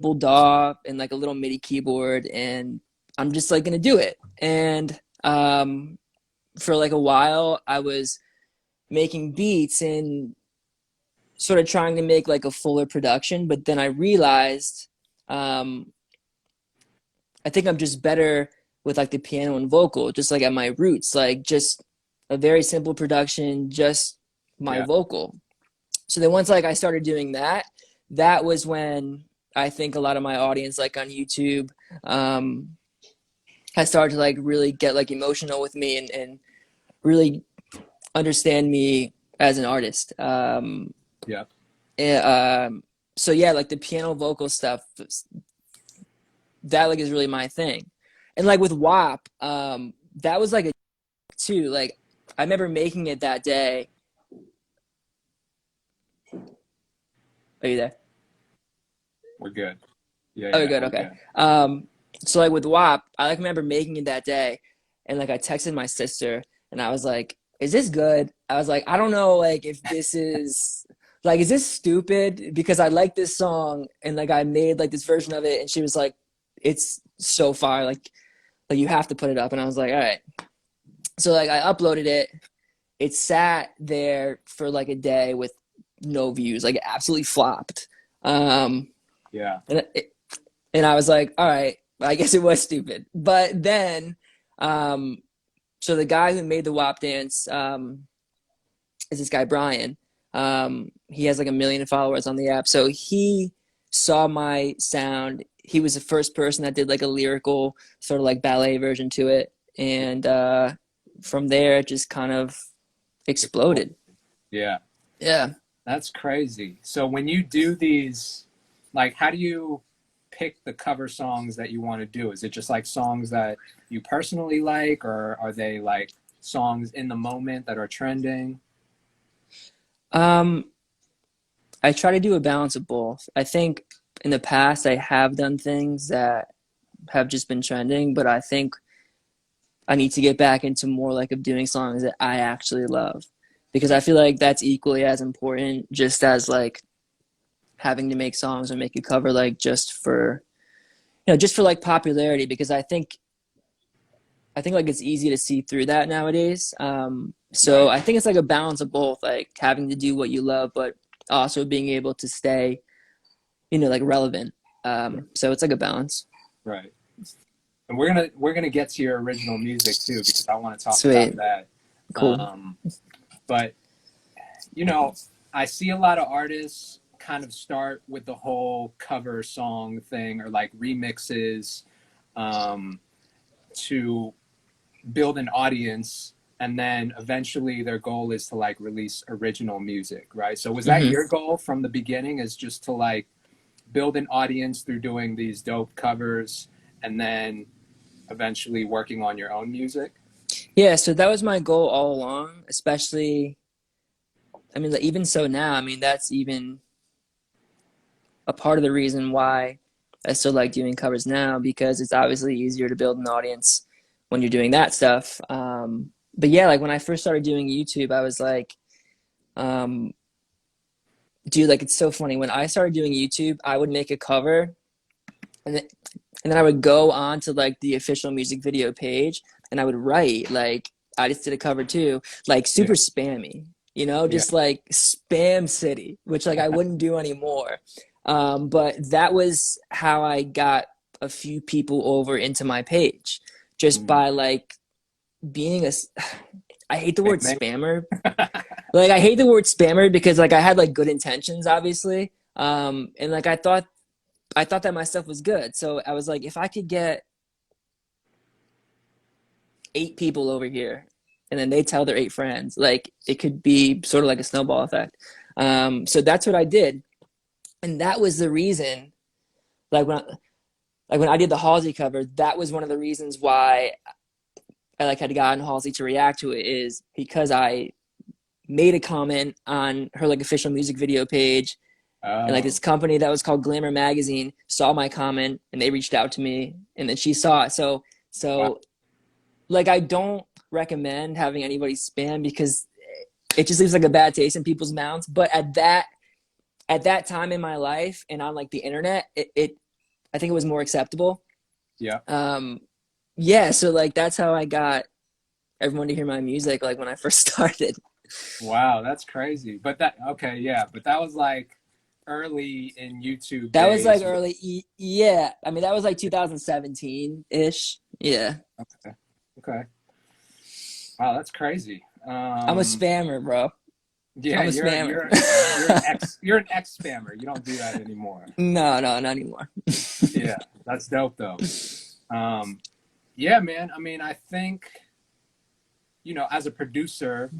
DAW and like a little MIDI keyboard, and I'm just like gonna do it. And for like a while, I was making beats and sort of trying to make like a fuller production, but then I realized um, I think I'm just better with like the piano and vocal, just like at my roots, like just a very simple production, just my Yeah. vocal. So then once like I started doing that, that was when I think a lot of my audience like on YouTube um, has started to like really get like emotional with me and really understand me as an artist. Yeah. And, so yeah, like the piano vocal stuff, that like is really my thing. And like with WAP, that was like a too. Like I remember making it that day. Are you there? We're good. Yeah, Oh, you're yeah, good. we're Okay. good. So like with WAP, I like remember making it that day, and like I texted my sister, and I was like, "Is this good?" I was like, "I don't know, like if this is like, is this stupid?" Because I like this song, and like I made like this version of it, and she was like, "It's so far, like you have to put it up." And I was like, "All right." So like I uploaded it. It sat there for like a day with no views, like it absolutely flopped. Um, Yeah. and it, and I was like, all right, I guess it was stupid. But then, um, so the guy who made the WAP dance is this guy Brian. He has like 1 million followers on the app. So he saw my sound. He was the first person that did like a lyrical sort of like ballet version to it, and from there it just kind of exploded. Yeah. Yeah. That's crazy. So when you do these, like, how do you pick the cover songs that you want to do? Is it just like songs that you personally like, or are they like songs in the moment that are trending? Um, I try to do a balance of both. I think in the past I have done things that have just been trending, but I think I need to get back into more like of doing songs that I actually love because I Right. feel like that's equally as important just as like having to make songs or make a cover like just for just for like popularity because I think like it's easy to see through that nowadays. So Right. I think it's like a balance of both, like having to do what you love, but also being able to stay, like relevant. So it's like a balance. Right. And we're gonna get to your original music too because I want to talk about Sweet. that. Cool. Um, but you know, I see a lot of artists kind of start with the whole cover song thing or like remixes um, to build an audience, and then eventually their goal is to like release original music, right? So was that hmm your goal from the beginning, is just to like build an audience through doing these dope covers and then eventually working on your own music? Yeah, so that was my goal all along, especially, I mean, like, even so now, I mean, that's even a part of the reason why I still like doing covers now because it's obviously easier to build an audience when you're doing that stuff. But yeah, like when I first started doing YouTube, I was like, um, dude, like it's so funny. When I started doing YouTube, I would make a cover and then, and then I would go on to like the official music video page and I would write like I just did a cover too, like super Yeah, spammy, yeah, just like spam city, which like I wouldn't do anymore. But that was how I got a few people over into my page just mm, by like being I hate the word spamming. spammer. Like I hate the word spammer because like I had like good intentions, obviously. And like I thought that my stuff was good. So I was like, if I could get 8 people over here and then they tell their 8 friends, like it could be sort of like a snowball effect. So that's what I did. And that was the reason, like when I did the Halsey cover, that was one of the reasons why I like had gotten Halsey to react to it is because I made a comment on her like official music video page and like this Oh, company that was called Glamour Magazine saw my comment and they reached out to me and then she saw it. So wow. so like I don't recommend having anybody spam because it just leaves like a bad taste in people's mouths. But at that time in my life and on like the internet, I think it was more acceptable. Yeah. Um, yeah, so like that's how I got everyone to hear my music like when I first started. Wow, that's crazy. But that okay, yeah, but that was like early in YouTube That was like days. early, yeah. I mean, that was like 2017 ish. Yeah, Okay. Okay. Wow, that's crazy. I'm a spammer, bro. Yeah, I'm a spammer. you're an ex spammer. You don't do that anymore. No, no, not anymore. Yeah, that's dope though. Um, yeah, man. I mean, I think as a producer,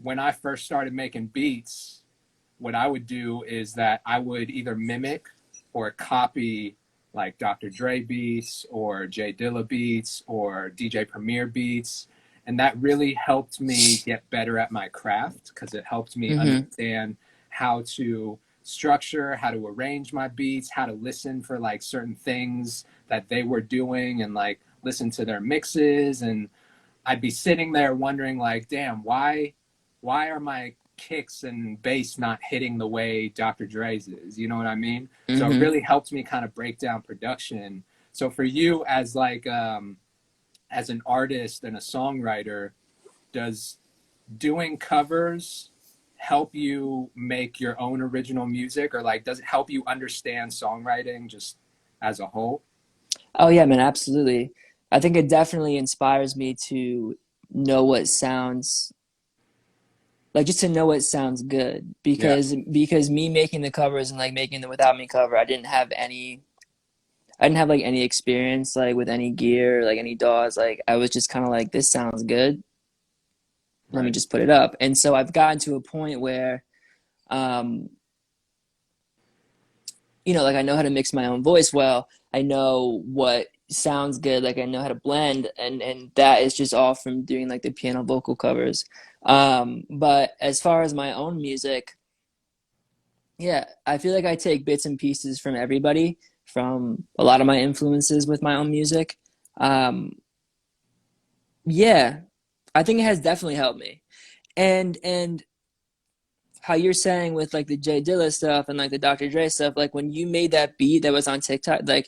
when I first started making beats, what I would do is that I would either mimic or copy like Dr. Dre beats or Jay Dilla beats or DJ Premier beats. And that really helped me get better at my craft because it helped me Hmm. understand how to structure, how to arrange my beats, how to listen for like certain things that they were doing and like listen to their mixes. And I'd be sitting there wondering like, damn, why are my kicks and bass not hitting the way Dr. Dre's is? You know what I mean? So it Hmm. really helped me kind of break down production. So for you as like as an artist and a songwriter, does doing covers help you make your own original music, or like does it help you understand songwriting just as a whole? Oh yeah, man, absolutely. I think it definitely inspires me to know what sounds like just to know what sounds good Yeah. because me making the covers and like making the Without Me cover, I didn't have like any experience like with any gear, like any DAWs. Like I was just kind of like this sounds good. Let me Right. just put it up. And so I've gotten to a point where um like I know how to mix my own voice well. I know what sounds good. Like I know how to blend, and that is just all from doing like the piano vocal covers. But as far as my own music, yeah, I feel like I take bits and pieces from everybody, from a lot of my influences with my own music. Um, yeah, I think it has definitely helped me. And how you're saying with like the Jay Dilla stuff and like the Dr. Dre stuff, like when you made that beat that was on TikTok, like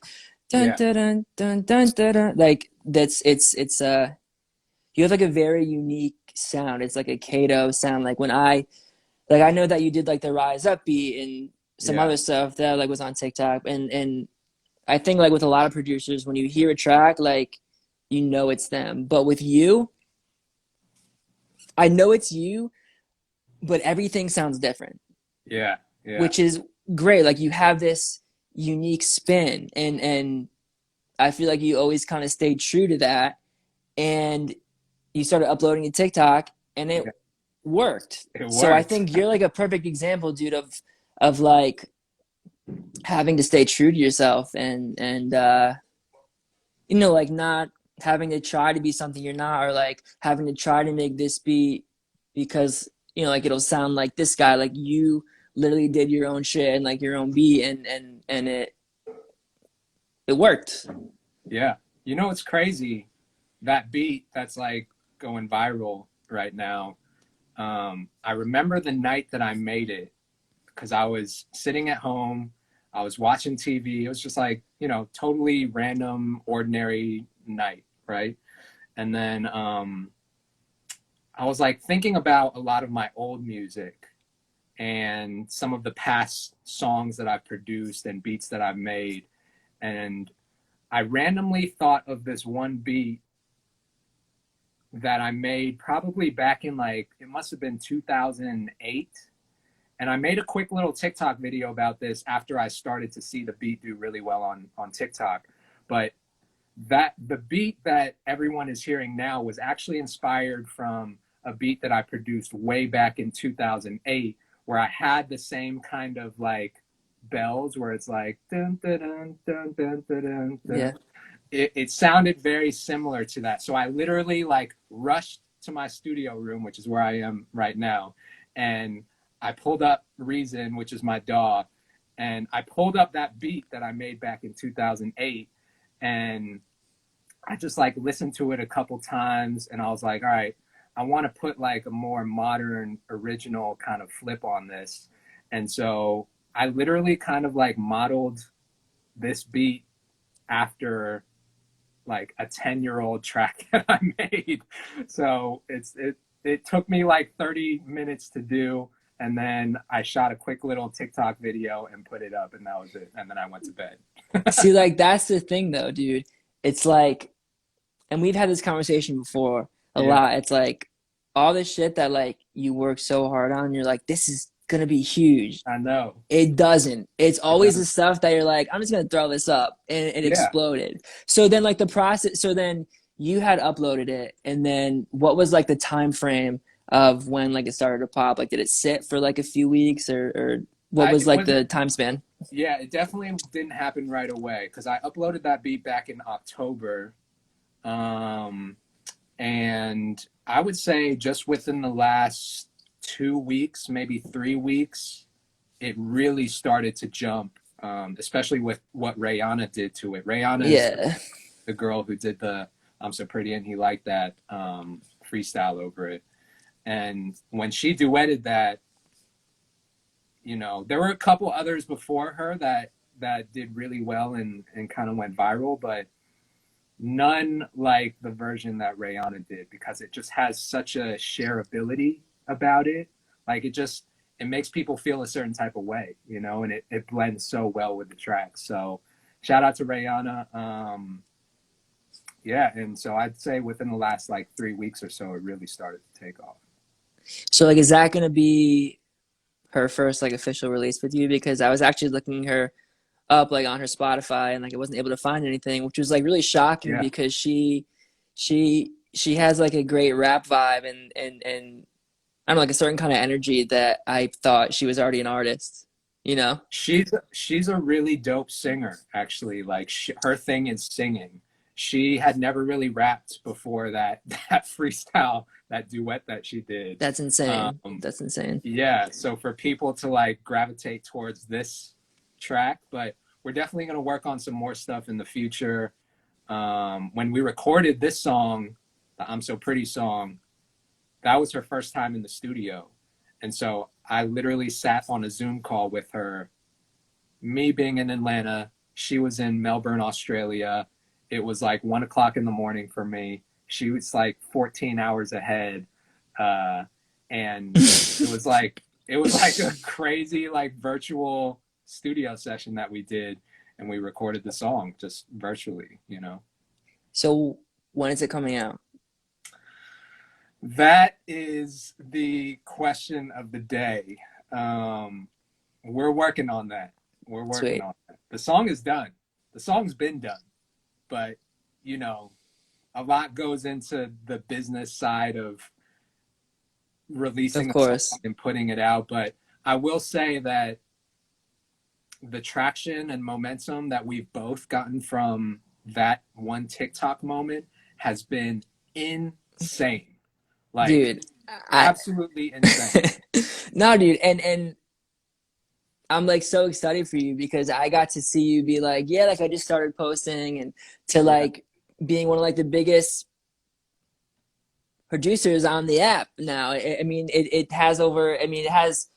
dun Yeah. dun dun dun dun dun, dun like that's it's you have like a very unique sound. It's like a Kato sound. Like I know that you did like the Rise Up beat and some Yeah. other stuff that like was on TikTok, and I think like with a lot of producers, when you hear a track, like you know it's them, but with you, I know it's you, but everything sounds different, Yeah. Yeah. which is great. Like you have this unique spin, and I feel like you always kind of stayed true to that, and you started uploading to TikTok, and it Yeah. worked. It So I worked. think you're like a perfect example, dude, of like having to stay true to yourself and like not having to try to be something you're not, or like having to try to make this beat because like it'll sound like this guy. Like you literally did your own shit and like your own beat, and it worked. Yeah. It's crazy. That beat that's like going viral right now. I remember the night that I made it because I was sitting at home. I was watching TV. It was just like, totally random, ordinary night, right? And then I was like thinking about a lot of my old music and some of the past songs that I've produced and beats that I've made. And I randomly thought of this one beat that I made probably back in like, it must have been 2008. And I made a quick little TikTok video about this after I started to see the beat do really well on TikTok. But the beat that everyone is hearing now was actually inspired from a beat that I produced way back in 2008, where I had the same kind of like bells where it's like dun dun dun dun dun dun dun. Yeah. Dun. It sounded very similar to that. So I literally like rushed to my studio room, which is where I am right now, and I pulled up Reason, which is my dog, and I pulled up that beat that I made back in 2008, and I just like listened to it a couple times, and I was like, all right, I want to put like a more modern, original kind of flip on this, and so I literally kind of like modeled this beat after like a 10-year-old track that I made. So it took me like 30 minutes to do, and then I shot a quick little TikTok video and put it up, and that was it. And then I went to bed. See, like that's the thing though, dude. It's like, and we've had this conversation before a Yeah, lot. It's like all this shit that like you work so hard on, you're like, this is gonna be huge. I know. It doesn't. It's It always the does. stuff that you're like, I'm just gonna throw this up, and it Yeah. exploded. So then like the process. So then you had uploaded it, and then what was like the time frame of when like it started to pop? Like, did it sit for like a few weeks, or what was It like wasn't. the time span? Yeah, it definitely didn't happen right away because I uploaded that beat back in October, um, and I would say just within the last 2 weeks, maybe 3 weeks, it really started to jump. Especially with what Rihanna did to it. Rihanna's Yeah. the girl who did the "I'm So Pretty" and He Liked That freestyle over it. And when she duetted that, there were a couple others before her that did really well and kind of went viral, but none like the version that Rihanna did because it just has such a shareability about it. Like it makes people feel a certain type of way, and it blends so well with the track. So shout out to Rihanna. Yeah, and so I'd say within the last like 3 weeks or so, it really started to take off. So like, is that gonna be her first like official release with you? Because I was actually looking her up like on her Spotify, and like I wasn't able to find anything, which was like really shocking Yeah. because she has like a great rap vibe, and I don't know, like a certain kind of energy that I thought she was already an artist, you know? She's a really dope singer, actually. Like her thing is singing. She had never really rapped before that that freestyle, that duet that she did. That's insane. Um, That's insane. yeah, so for people to like gravitate towards this track, but we're definitely going to work on some more stuff in the future. When we recorded this song, the "I'm So Pretty" song, that was her first time in the studio. And so I literally sat on a Zoom call with her, me being in Atlanta, she was in Melbourne, Australia. It was like 1 o'clock in the morning for me. She was like 14 hours ahead. Uh, and it was like a crazy like virtual studio session that we did, and we recorded the song just virtually. So when is it coming out? That is the question of the day. We're working on that. We're working Sweet. on that. The song is done. The song's been done, but you know, a lot goes into the business side of Of releasing a song course. and putting it out. But I will say that the traction and momentum that we've both gotten from that one TikTok moment has been insane. Like Dude, I absolutely insane. no, dude, and I'm like so excited for you because I got to see you be like, yeah, like I just started posting, and to Yeah. like being one of like the biggest producers on the app now. I mean, it has over, I mean, it has,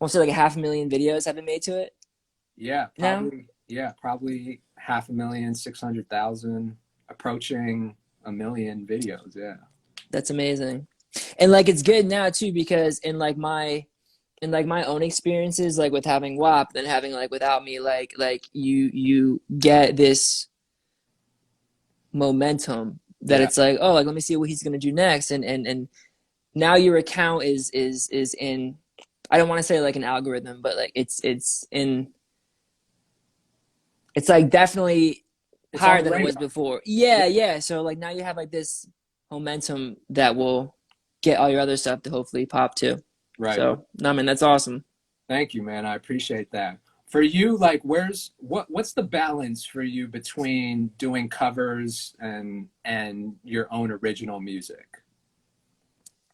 I want to say like a 500,000 videos have been made to it Yeah, now. probably. Yeah, probably 500,000, 600,000, approaching a million videos. Yeah. That's amazing. And like it's good now too because in like my own experiences, like with having WAP, then having like without me, like you get this momentum that Yeah. it's like, oh, like let me see what he's gonna do next, and now your account is in. I don't want to say like an algorithm, but like it's in. It's like definitely It's on higher the than it was radar. before. Yeah. Yeah, yeah. So like now you have like this momentum that will get all your other stuff to hopefully pop too. Right. So no, man, that's awesome. Thank you, man. I appreciate that. For you, like, what's the balance for you between doing covers and your own original music?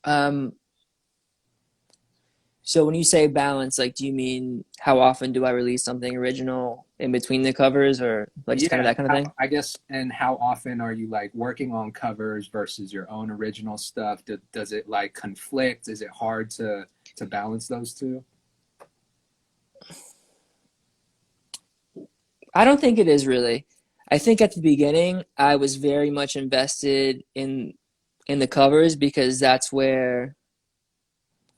Um, so when you say balance, like, do you mean how often do I release something original in between the covers, or like just kind of Yeah, that kind of thing? I guess, and how often are you like working on covers versus your own original stuff? Does it like conflict? Is it hard to balance those two? I don't think it is really. I think at the beginning I was very much invested in the covers because that's where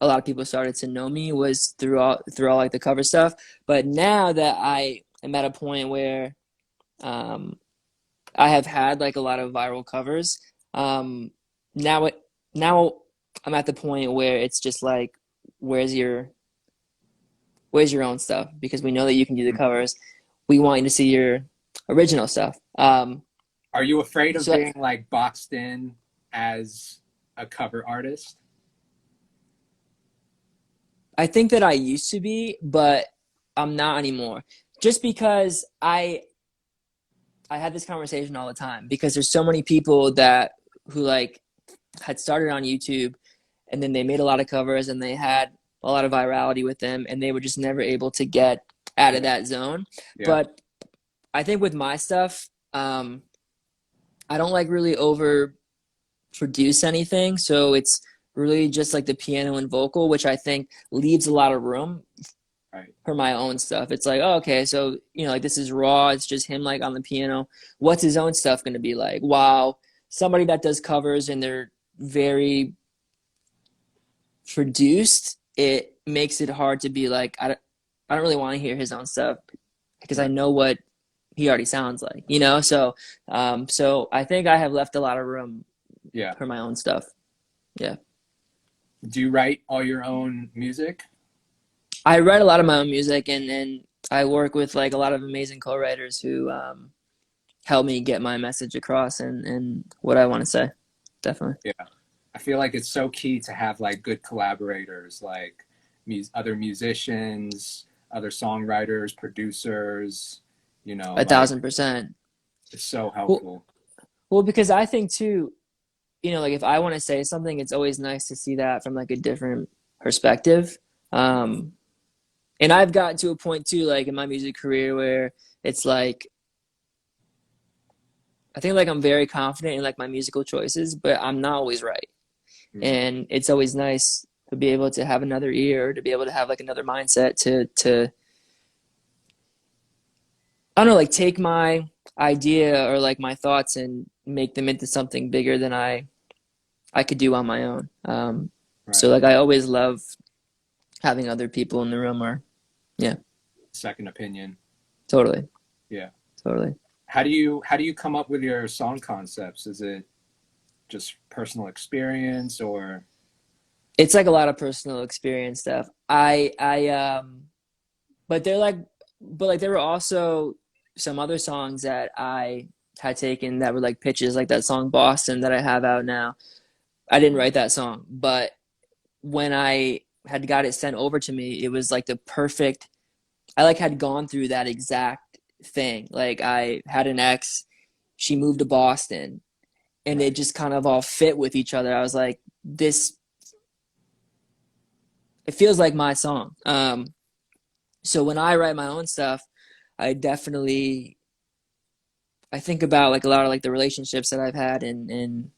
a lot of people started to know me was through all like the cover stuff. But now that I am at a point where um, I have had like a lot of viral covers, um, now it now I'm at the point where it's just like, where's your where's your own stuff? Because we know that you can do the covers. We want you to see your original stuff. Are you afraid of So being like boxed in as a cover artist? I think that I used to be, but I'm not anymore. Just because I had this conversation all the time because there's so many people that who like had started on YouTube and then they made a lot of covers and they had a lot of virality with them and they were just never able to get out of Yeah, that zone. yeah, But I think with my stuff, I don't like really over produce anything, so it's really just like the piano and vocal, which I think leaves a lot of room right. for my own stuff. It's like, oh, okay, so like this is raw. It's just him like on the piano. What's his own stuff going to be like? Wow, somebody that does covers and they're very produced, it makes it hard to be like, I don't really want to hear his own stuff because I Right. know what he already sounds like. So I think I have left a lot of room Yeah. for my own stuff. Yeah. Do you write all your own music? I write a lot of my own music and I work with like a lot of amazing co-writers who help me get my message across and what I want to say. Definitely. Yeah. I feel like it's so key to have like good collaborators, like other musicians, other songwriters, producers, A like thousand percent. it's so Well, helpful. well, because I think too, like if I want to say something, it's always nice to see that from like a different perspective. Um, and I've gotten to a point too, like in my music career where it's like I think like I'm very confident in like my musical choices, but I'm not always right. Mm, And it's always nice to be able to have another ear, to be able to have like another mindset to I don't know, like take my idea or like my thoughts and make them into something bigger than I could do on my own. So right. like I always love having other people in the room or yeah, Second opinion. totally, Yeah. totally. How do you come up with your song concepts? Is it just personal experience or It's like a lot of personal experience stuff. But but there were also some other songs that I had taken that were like pitches, like that song Boston that I have out now. I didn't write that song, but when I had got it sent over to me, it was like the perfect. I like had gone through that exact thing. Like I had an ex, she moved to Boston, and it right? just kind of all fit with each other. I was like, this. It feels like my song. So when I write my own stuff, I definitely I think about like a lot of like the relationships that I've had and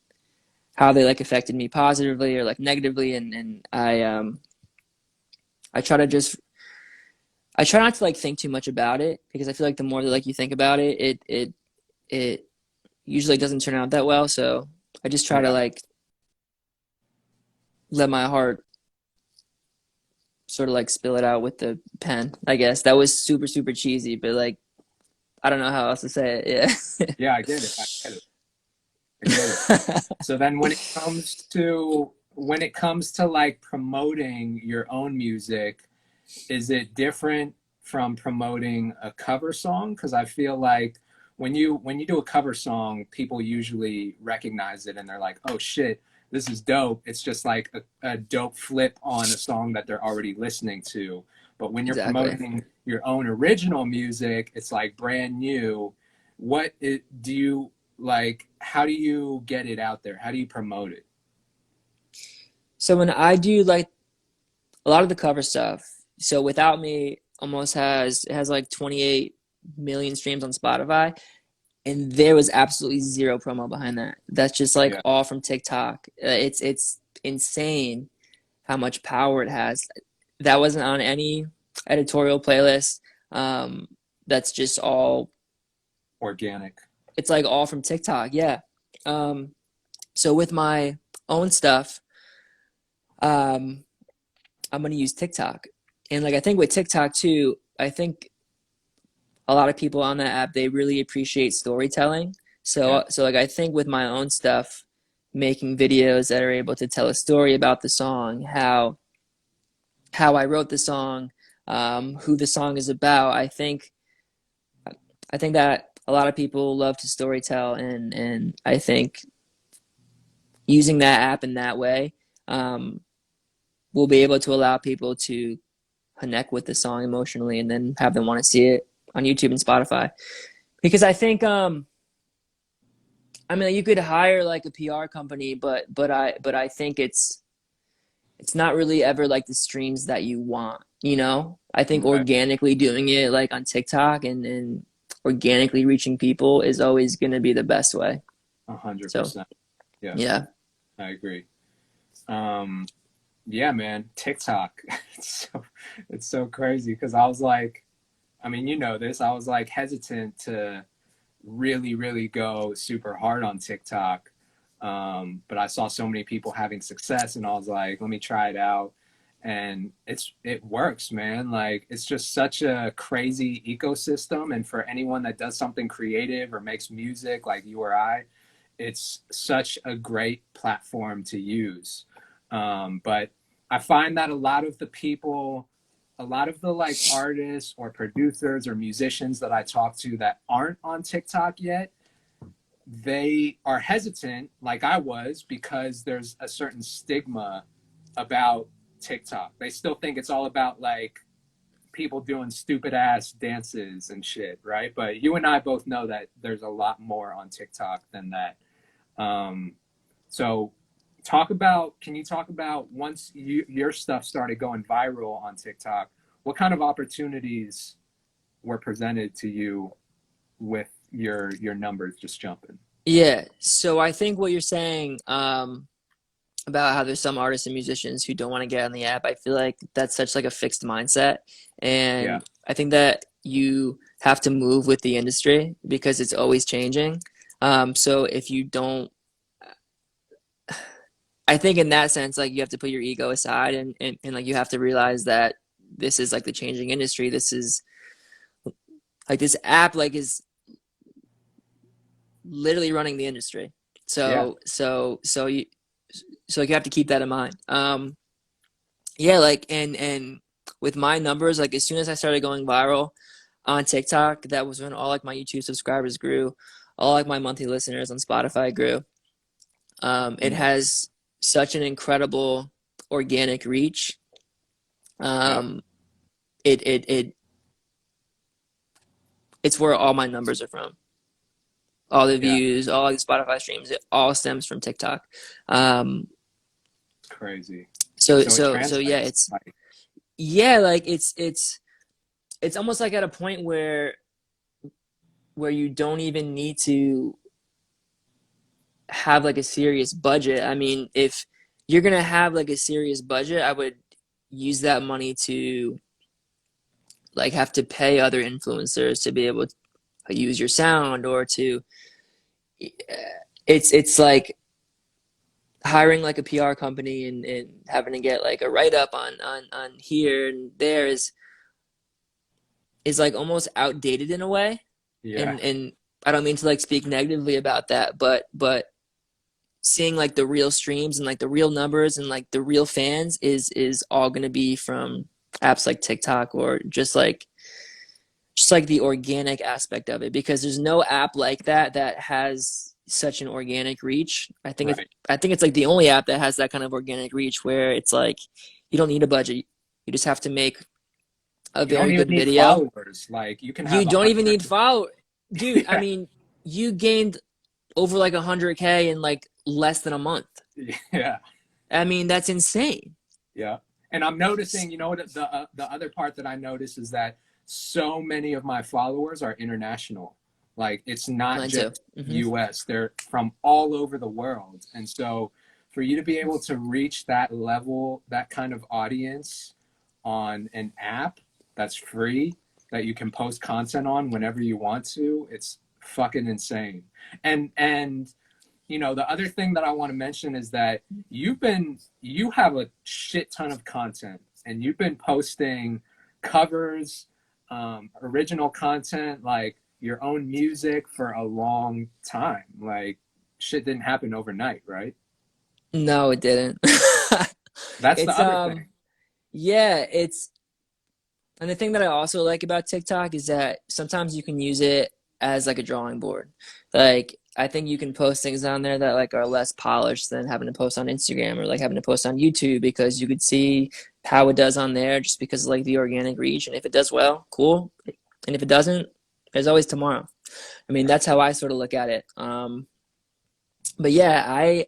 how they like affected me positively or like negatively and I try to just I try not to like think too much about it because I feel like the more that like you think about it, it usually doesn't turn out that well. So I just try to Yeah. like let my heart sort of like spill it out with the pen. I guess that was super super cheesy, but like I don't know how else to say it. Yeah, I get it. I get it. I get it. Yeah. So then when it comes to like promoting your own music, is it different from promoting a cover song? Because I feel like when you do a cover song, people usually recognize it and they're like, "Oh shit, this is dope." It's just like a dope flip on a song that they're already listening to. But when you're Exactly. promoting your own original music, it's like brand new. Do you like? How do you get it out there? How do you promote it? So when I do like a lot of the cover stuff, so Without Me almost has like 28 million streams on Spotify, and there was absolutely zero promo behind that. That's just like Yeah, all from TikTok. It's insane how much power it has. That wasn't on any editorial playlist. Um, that's just all, Organic. it's like all from TikTok. Yeah. Um, so with my own stuff, um, I'm gonna use TikTok. And like I think with TikTok too, I think a lot of people on that app, they really appreciate storytelling. Yeah. So like I think with my own stuff, making videos that are able to tell a story about the song, how I wrote the song, who the song is about. I think that a lot of people love to storytell, and I think using that app in that way um, will be able to allow people to connect with the song emotionally, and then have them want to see it on YouTube and Spotify. Because I mean, you could hire like a PR company, but I think it's not really ever like the streams that you want, you know? I think Right. organically doing it like on TikTok and organically reaching people is always going to be the best way. A hundred So, percent. Yeah, yeah. I agree. Um, yeah, man, TikTok. It's so crazy because I was like, I mean, you know this. I was like hesitant to really, really go super hard on TikTok. But I saw so many people having success, and I was like, let me try it out. And it works, man. Like it's just such a crazy ecosystem, and for anyone that does something creative or makes music like you or I, it's such a great platform to use. But I find that a lot of the people, a lot of the like artists or producers or musicians that I talk to that aren't on TikTok yet, they are hesitant, like I was, because there's a certain stigma about TikTok. They still think it's all about like people doing stupid ass dances and shit, right? But you and I both know that there's a lot more on TikTok than that. Um, so can you talk about once your stuff started going viral on TikTok, what kind of opportunities were presented to you with your numbers just jumping? Yeah. So I think what you're saying about how there's some artists and musicians who don't want to get on the app, I feel like that's such like a fixed mindset. Yeah. And I think that you have to move with the industry because it's always changing. So if you don't, I think in that sense, like you have to put your ego aside and like you have to realize that this is like the changing industry. This is like this app like is literally running the industry. Yeah. So like you have to keep that in mind. Yeah, like and with my numbers, like as soon as I started going viral on TikTok, that was when all like my YouTube subscribers grew, all like my monthly listeners on Spotify grew. It Mm, has such an incredible organic reach. yeah. Um, it it's where all my numbers are from. All the Yeah. views, all the Spotify streams, it all stems from TikTok. Um, Crazy. So it so yeah, translates. it's Like, yeah, like it's almost like at a point where you don't even need to have like a serious budget. I mean, if you're gonna have like a serious budget, I would use that money to like have to pay other influencers to be able to use your sound or to it's like hiring like a PR company and having to get like a write up on here and there is like almost outdated in a way. yeah. And I don't mean to like speak negatively about that, but seeing like the real streams and like the real numbers and like the real fans is all going to be from apps like TikTok or just like the organic aspect of it because there's no app like that that has such an organic reach. Right. I think it's like the only app that has that kind of organic reach where it's like you don't need a budget. You just have to make a You don't very even good need video. followers. Like you can You have a don't even hundred. need follow, dude. I Yeah. mean, you gained over like 100K in like less than a month. Yeah. I mean, that's insane. Yeah. And I'm noticing, you know, what the other part that I notice is that so many of my followers are international. Like it's not Mine just too. Hmm. US, they're from all over the world. And so for you to be able to reach that level, that kind of audience on an app that's free that you can post content on whenever you want to, it's fucking insane. And you know, the other thing that I want to mention is that you have a shit ton of content, and you've been posting covers, original content, like your own music for a long time. Like shit didn't happen overnight, right? No, it didn't. That's the It's other thing. yeah, it's and the thing that I also like about TikTok is that sometimes you can use it as like a drawing board. Like I think you can post things on there that like are less polished than having to post on Instagram or like having to post on YouTube because you could see how it does on there just because of like the organic reach. And if it does well, cool. And if it doesn't, there's always tomorrow. I mean, that's how I sort of look at it. But yeah, I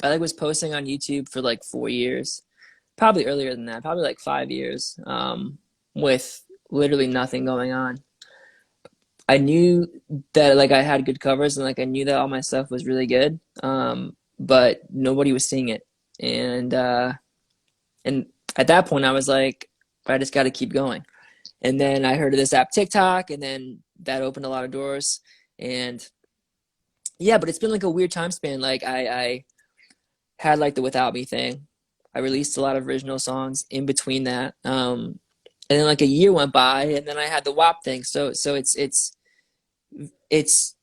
like was posting on YouTube for like 4 years, probably earlier than that, probably like 5 years, with literally nothing going on. I knew that like I had good covers and like I knew that all my stuff was really good, but nobody was seeing it, and at that point I was like, I just got to keep going. And then I heard of this app TikTok, and then that opened a lot of doors, and yeah, but it's been like a weird time span. Like I had like the Without Me thing. I released a lot of original songs in between that. And then like a year went by and then I had the WAP thing. So it's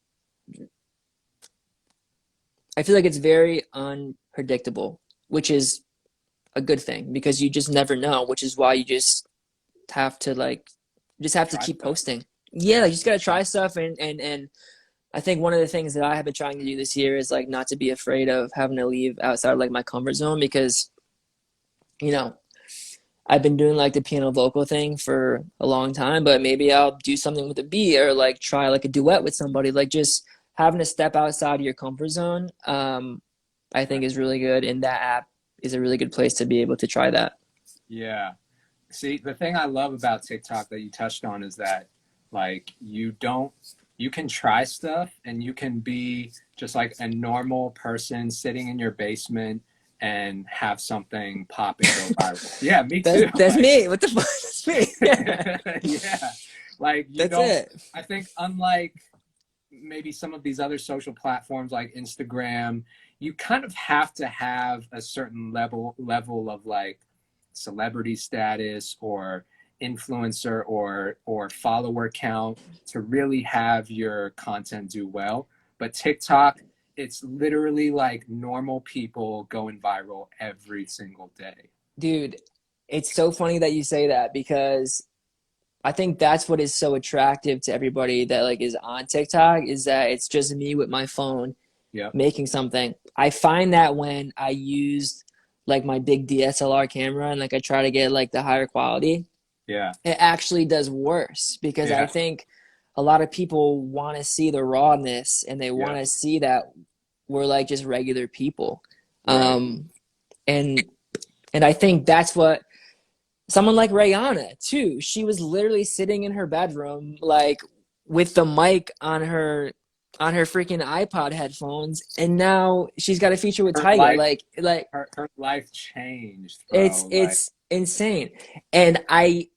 I feel like it's very unpredictable, which is a good thing because you just never know, which is why you just have to like you just have to Try keep stuff. posting. Yeah, Yeah. like, you just gotta try stuff and I think one of the things that I have been trying to do this year is like not to be afraid of having to leave outside of like my comfort zone because you know I've been doing like the piano vocal thing for a long time, but maybe I'll do something with a beat or like try like a duet with somebody. Like just having to step outside of your comfort zone, I think is really good. And that app is a really good place to be able to try that. Yeah. See, the thing I love about TikTok that you touched on is that like you can try stuff and you can be just like a normal person sitting in your basement and have something pop and go viral. Yeah, me That's too. that's Like me. What the fuck? That's me. Yeah, yeah. Like you that's don't it. I think unlike maybe some of these other social platforms like Instagram, you kind of have to have a certain level of like celebrity status or influencer or follower count to really have your content do well. But TikTok, it's literally like normal people going viral every single day. Dude, it's so funny that you say that because I think that's what is so attractive to everybody that like is on TikTok is that it's just me with my phone Yep. making something. I find that when I use like my big DSLR camera and like I try to get like the higher quality, Yeah. it actually does worse because I Yeah. think a lot of people want to see the rawness and they want Yeah. to see that we're like just regular people. Right. Um, and and I think that's what someone like Rihanna too. She was literally sitting in her bedroom, like with the mic on her freaking iPod headphones, and now she's got a feature with Her Tyga. life Like her life changed, it's bro. Like it's insane, and I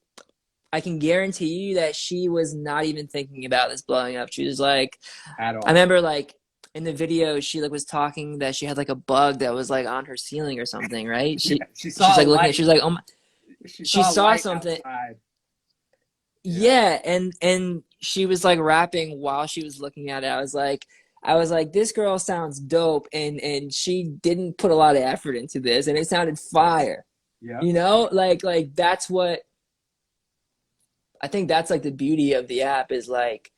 can guarantee you that she was not even thinking about this blowing up. She was like, at I all. remember like in the video she like was talking that she had like a bug that was like on her ceiling or something, right? Yeah, she She's saw a like looking at light. she was like, oh my, She she saw a saw light something. outside. Yeah. Yeah, and she was like rapping while she was looking at it. I was like, this girl sounds dope, and she didn't put a lot of effort into this, and it sounded fire. Yep. You know, like that's what I think. That's like the beauty of the app is like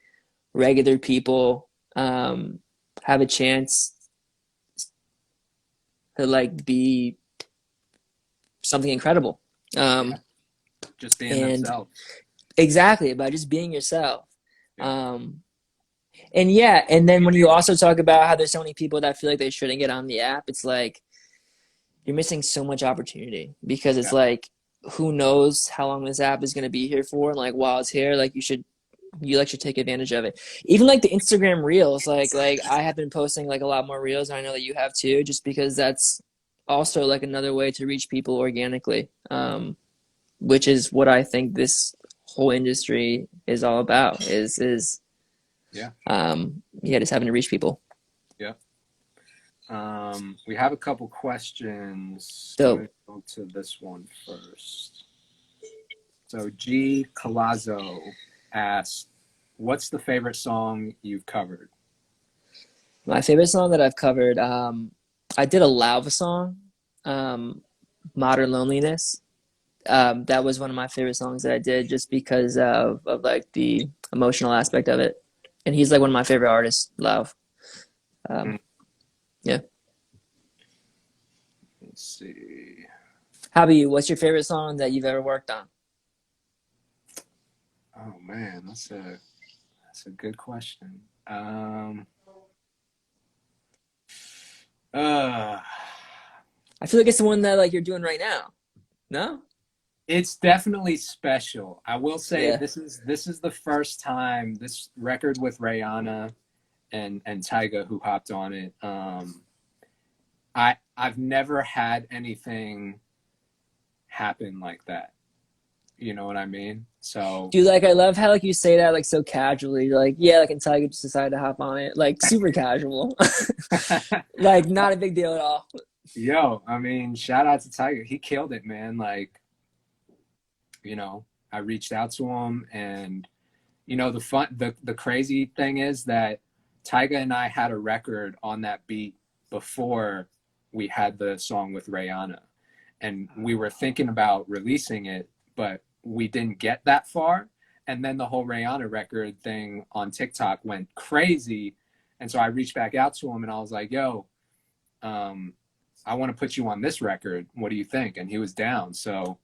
regular people have a chance to like be something incredible. Yeah. Um, Just being and themselves. exactly by just being yourself. Yeah. Um, And yeah, and then when you also talk about how there's so many people that feel like they shouldn't get on the app, it's like you're missing so much opportunity because it's Yeah. like who knows how long this app is going to be here for, and like while it's here, like you like should take advantage of it. Even like the Instagram Reels, like I have been posting like a lot more Reels, and I know that you have too, just because that's also like another way to reach people organically, which is what I think this whole industry is all about is Yeah. yeah, just having to reach people. Yeah. We have a couple questions. I'm So going to go to this one first. So G. Colazzo asked, what's the favorite song you've covered? my favorite song that I've covered, I did a Lauva song, um, Modern Loneliness. That was one of my favorite songs that I did just because of like the emotional aspect of it. And he's like one of my favorite artists, Lauv. Um, Mm, yeah. let's see. How about you? What's your favorite song that you've ever worked on? Oh man, that's a good question. Uh, I feel like it's the one that like you're doing right now. No? it's definitely special. I will say Yeah. this is the first time this record with Rihanna and Tyga who hopped on it. I've never had anything happen like that. You know what I mean? So Dude, like I love how like you say that like so casually. You're like, yeah, like until I just decided to hop on it. Like super casual. Like not a big deal at all. yo, I mean, shout out to Tiger. He killed it, man. Like, I reached out to him and the crazy thing is that Tyga and I had a record on that beat before we had the song with Rihanna. And we were thinking about releasing it, but we didn't get that far. And then the whole Rihanna record thing on TikTok went crazy. And so I reached back out to him and I was like, yo, um, I want to put you on this record. What do you think? And he was down. So,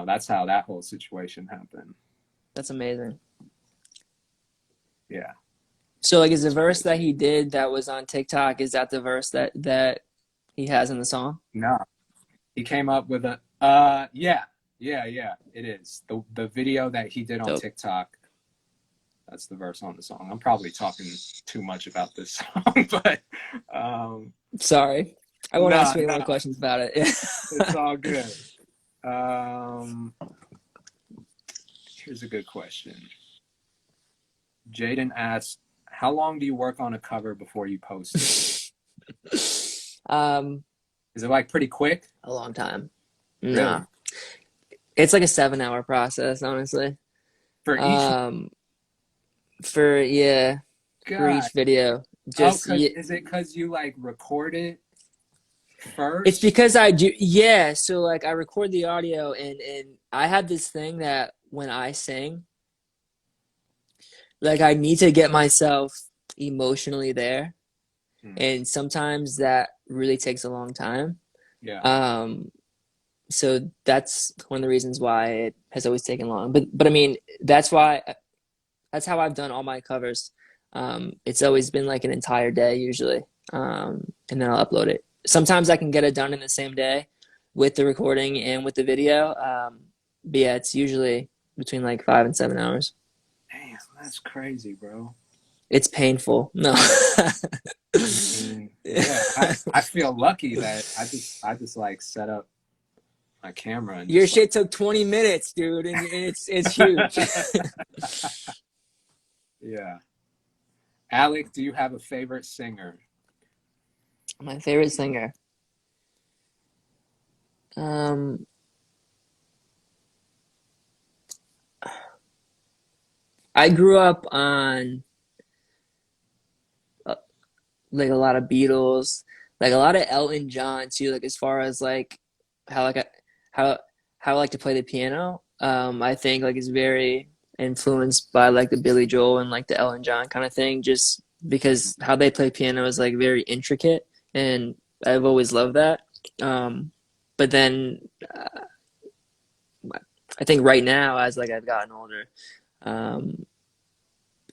that's how that whole situation happened. That's amazing. Yeah. So like is the It's verse that crazy. he did that was on TikTok, is that the verse that he has in the song? No, he came up with a yeah, yeah, it is. The video that he did on Dope. TikTok, that's the verse on the song. I'm probably talking too much about this song, but um Sorry. I won't no, ask you any no, more questions about it. it's all good. Um Here's a good question. Jaden asked, how long do you work on a cover before you post it? um, Is it like pretty quick? a long time. Really? Nah. It's like a 7 hour process, honestly. For each Um, for yeah, for God. each video. Oh, Just cause yeah, is it cause you like record it it's first? because I do yeah, so like I record the audio and I have this thing that when I sing, like I need to get myself emotionally there. Hmm. And sometimes that really takes a long time. Yeah. Um, so that's one of the reasons why it has always taken long. But I mean, that's how I've done all my covers. It's always been like an entire day usually, and then I'll upload it. Sometimes I can get it done in the same day with the recording and with the video. But yeah, it's usually between like 5 and 7 hours. Damn, that's crazy, bro. It's painful. No. I mean, yeah, I feel lucky that I just like set up my camera and Your just like shit took 20 minutes, dude, and it's huge. yeah. Alec, do you have a favorite singer? My favorite singer. Um, I grew up on uh, like a lot of Beatles, like a lot of Elton John too. Like as far as like how like I, how how I like to play the piano. I think like is very influenced by like the Billy Joel and like the Elton John kind of thing, just because how they play piano is like very intricate, and I've always loved that. Um, but then I think right now, as like I've gotten older, um,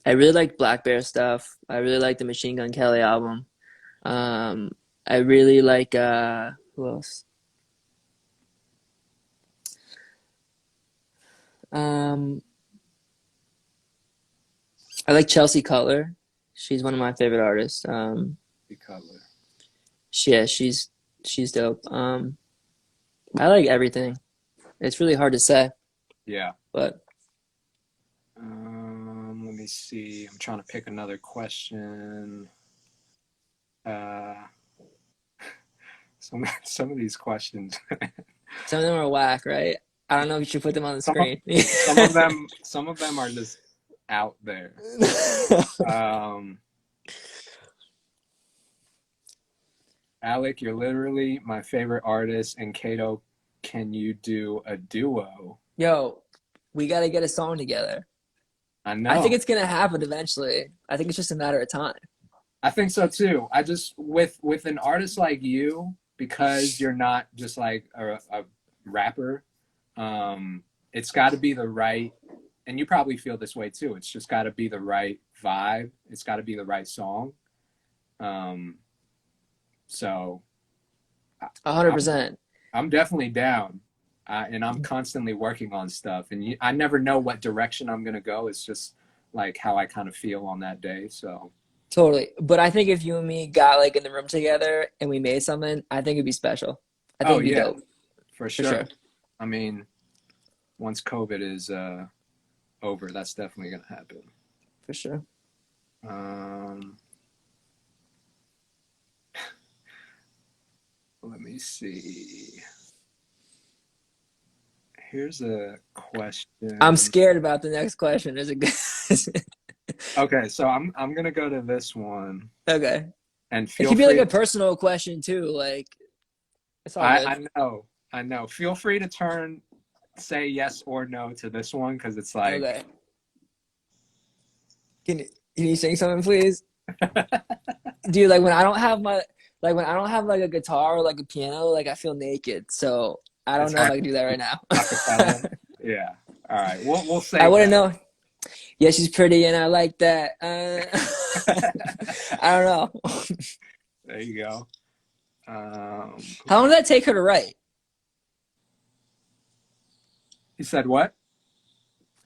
I really like Black Bear stuff. I really like the Machine Gun Kelly album. Um, I really like who else? Um, I like Chelsea Cutler. She's one of my favorite artists. The Cutler. Yeah, she's dope. I like everything. It's really hard to say, Yeah. but Let me see. I'm trying to pick another question. Uh, some of these questions. Some of them are whack, right? I don't know if you should put them on the Some of screen. some of them are just out there. Um, Alec, you're literally my favorite artist, and Kato, can you do a duo? Yo, we got to get a song together. I I think know. it's gonna happen eventually. I think it's just a matter of time. I think so too. I just with an artist like you, because you're not just like a rapper, it's got to be the right, and you probably feel this way too. It's just got to be the right vibe. It's got to be the right song. Um, so I'm 100%. I'm definitely down, and I'm constantly working on stuff. And I never know what direction I'm gonna go. It's just like how I kind of feel on that day. So, Totally. But I think if you and me got like in the room together and we made something, I think it'd be special. I think oh it'd be yeah, dope for for sure. sure. I mean, once COVID is over, that's definitely gonna happen. For sure. Um, let me see. Here's a I'm question. scared about the next question. Is it good? Okay, so I'm gonna go to this one, Okay. and It feel could be like free. a personal question too. Like it's all good. I know. Feel free to say yes or no to this one because it's like, Okay. Can you sing something, please? Dude, like when I don't have my like when I don't have like a guitar or like a piano, like I feel naked. So I don't it's know if hard I can do that right now. acapella. Yeah. All right. We'll I save wouldn't that. know. Yeah, she's pretty and I like that. I don't know. There you go. How long did that take her to write? You said what?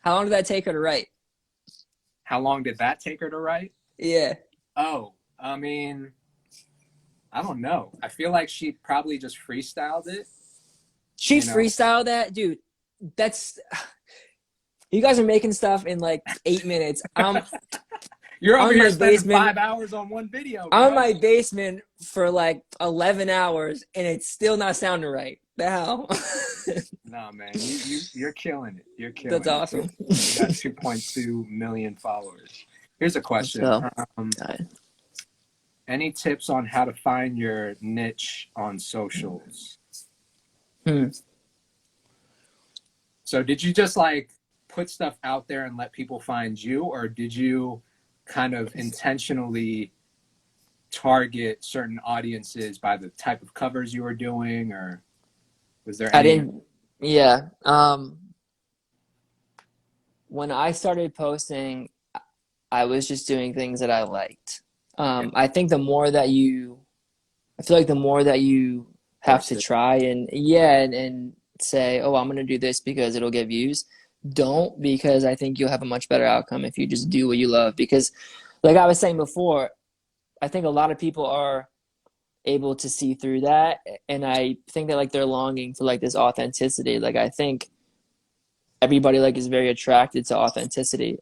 How long did that take her to write? How long did that take her to write? Yeah. Oh, I mean, I don't know. I feel like she probably just freestyled it. She You know, freestyled that, dude. That's you guys are making stuff in like 8 minutes. you're over I'm in here my spending basement. 5 hours on one video, I'm in bro. my basement for like 11 hours and it's still not sounding right. The hell? Nah, man, you're killing it. You're That's killing it. awesome. You got 2.2 million followers. Here's a Let's question. go. Any tips on how to find your niche on socials? Hmm. So did you just like put stuff out there and let people find you, or did you kind of intentionally target certain audiences by the type of covers you were doing, or was there I any? didn't, yeah. When I started posting, I was just doing things that I liked. Yeah, I think I feel like the more that you have force to it. try and yeah, and say, oh, I'm gonna do this because it'll get views. Don't because I think you'll have a much better outcome if you just do what you love. Because, like I was saying before, I think a lot of people are able to see through that, and I think that like they're longing for like this authenticity. Like I think everybody like is very attracted to authenticity.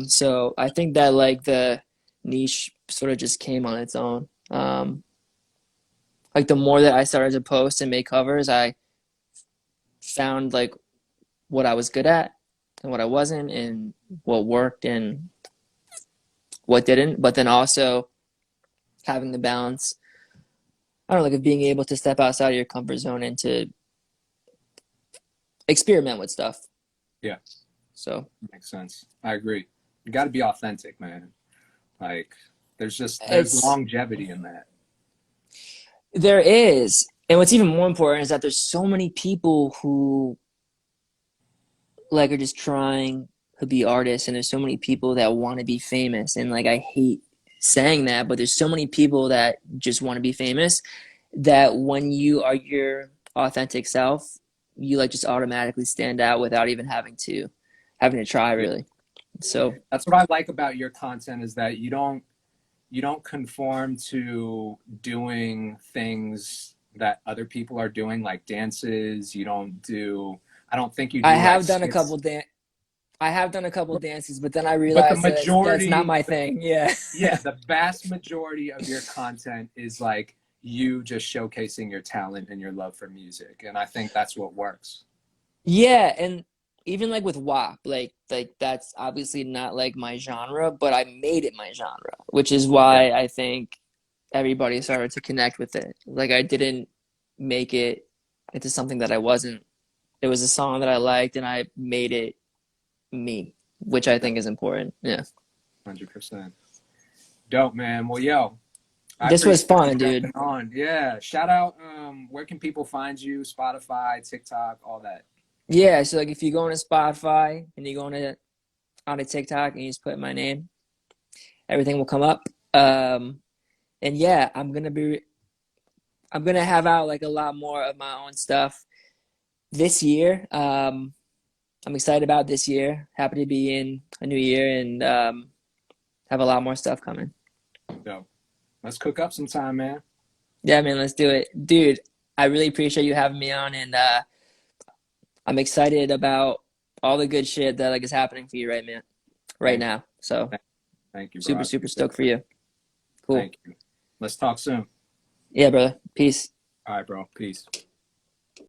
So I think that like the niche sort of just came on its own. Like the more that I started to post and make covers, I found like what I was good at and what I wasn't, and what worked and what didn't. But then also having the balance, I don't know, like of being able to step outside of your comfort zone and to experiment with stuff. Yeah, So makes sense. I agree. You got to be authentic, man. Like there's it's longevity in that. there is, and what's even more important is that there's so many people who like are just trying to be artists, and there's so many people that want to be famous, and like I hate saying that, but there's so many people that just want to be famous that when you are your authentic self, you like just automatically stand out without even having to try Yeah. really. So That's what I like about your content is that you don't conform to doing things that other people are doing, like dances. You don't do. I don't think you I do like have done a skits. couple I have done a couple dances, but then I But the realized that that's not majority, my thing. Yeah. yeah, the vast majority of your content is like you just showcasing your talent and your love for music. And I think that's what works. Yeah, and even like with WAP, like that's obviously not like my genre, but I made it my genre, which is Yeah, why I think everybody started to connect with it. Like I didn't make it into something that I wasn't. It was a song that I liked and I made it me, which I think is important. Yeah. 100%. Dope, man. Well, yo, I This was appreciate you fun, dude. jumping on. Yeah. Shout out, where can people find you? Spotify, TikTok, all that. Yeah, so like if you go on to Spotify and you go on a TikTok and you just put my name, everything will come up. And yeah, I'm gonna have out like a lot more of my own stuff this year. I'm excited about this year. Happy to be in a new year and have a lot more stuff coming. So let's cook up sometime, man. Yeah, man, let's do it, dude. I really appreciate you having me on, and I'm excited about all the good shit that like is happening for you right, man, right Thank now. So you. Thank you, bro. super, I super appreciate stoked for that. you. Cool. Thank you. Let's talk soon. Yeah, brother. Peace. All right, bro. Peace.